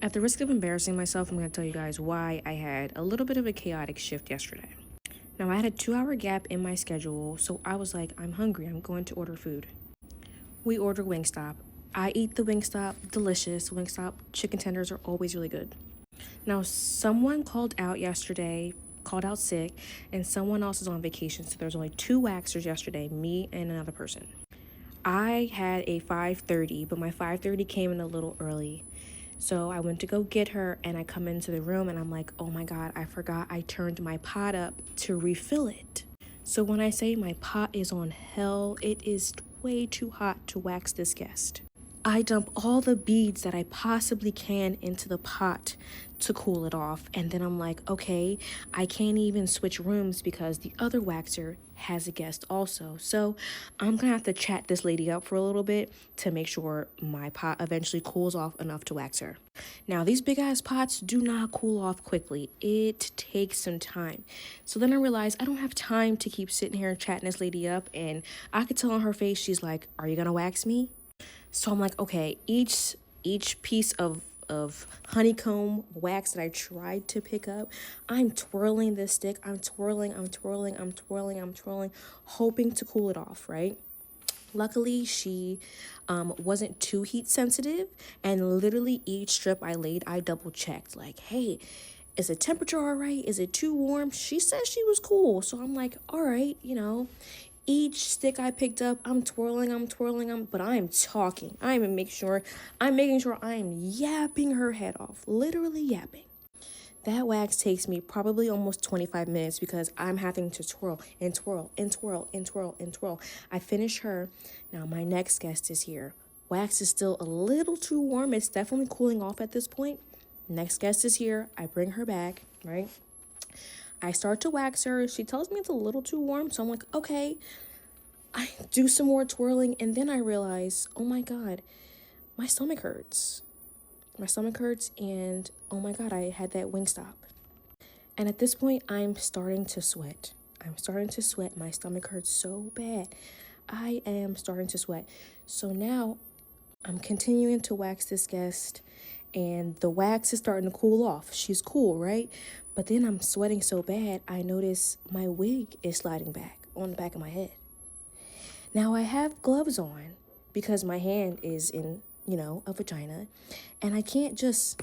At the risk of embarrassing myself, I'm going to tell you guys why I had a little bit of a chaotic shift yesterday. Now, I had a 2 hour gap in my schedule, so I was like, I'm hungry, I'm going to order food. We order Wingstop. I eat the Wingstop, delicious. Wingstop chicken tenders are always really good. Now, someone called out yesterday, called out sick, and someone else is on vacation, so there's only 2 waxers yesterday, me and another person. I had a 5:30, but my 5:30 came in a little early. So I went to go get her, and I come into the room and I'm like, oh my God, I forgot I turned my pot up to refill it. So when I say my pot is on hell, it is way too hot to wax this guest. I dump all the beads that I possibly can into the pot to cool it off. And then I'm like, okay, I can't even switch rooms because the other waxer has a guest also. So I'm gonna have to chat this lady up for a little bit to make sure my pot eventually cools off enough to wax her. Now, these big ass pots do not cool off quickly. It takes some time. So then I realized I don't have time to keep sitting here and chatting this lady up. And I could tell on her face, she's like, are you gonna wax me? So I'm like, okay, each piece of honeycomb wax that I tried to pick up, I'm twirling this stick. I'm twirling, hoping to cool it off, right? Luckily, she wasn't too heat sensitive, and literally each strip I laid, I double checked, like, hey, is the temperature all right? Is it too warm? She said she was cool. So I'm like, all right, each stick I picked up, I'm twirling, but I'm talking. I'm making sure I'm yapping her head off, literally yapping. That wax takes me probably almost 25 minutes because I'm having to twirl and twirl and twirl and twirl and twirl. I finish her. Now my next guest is here. Wax is still a little too warm. It's definitely cooling off at this point. Next guest is here. I bring her back, right? I start to wax her. She tells me it's a little too warm. So I'm like, okay. I do some more twirling. And then I realize, oh my God, my stomach hurts. My stomach hurts. And oh my God, I had that Wingstop. And at this point, I'm starting to sweat. My stomach hurts so bad. I am starting to sweat. So now I'm continuing to wax this guest. And the wax is starting to cool off. She's cool, right? But then I'm sweating so bad, I notice my wig is sliding back on the back of my head. Now I have gloves on because my hand is in, a vagina. And I can't just,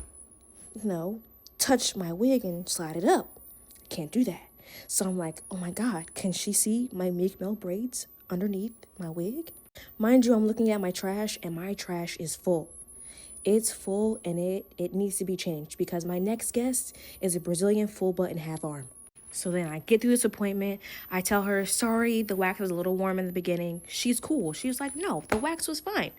touch my wig and slide it up. I can't do that. So I'm like, oh my God, can she see my Meek Mill braids underneath my wig? Mind you, I'm looking at my trash and my trash is full. It's full and it needs to be changed because my next guest is a Brazilian full button half arm. So then I get through this appointment. I tell her, sorry, the wax was a little warm in the beginning. She's cool. She was like, no, the wax was fine.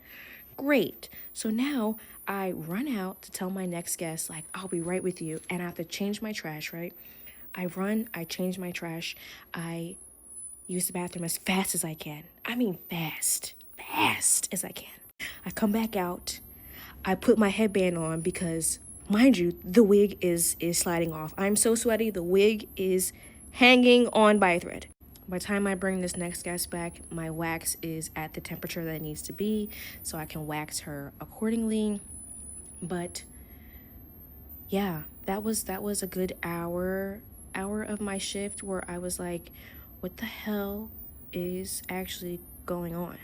Great. So now I run out to tell my next guest, like, I'll be right with you. And I have to change my trash, right? I change my trash. I use the bathroom as fast as I can. I mean, fast as I can. I come back out. I put my headband on because, mind you, the wig is sliding off. I'm so sweaty, the wig is hanging on by a thread. By the time I bring this next guest back, my wax is at the temperature that it needs to be, so I can wax her accordingly. But yeah, that was a good hour of my shift where I was like, what the hell is actually going on?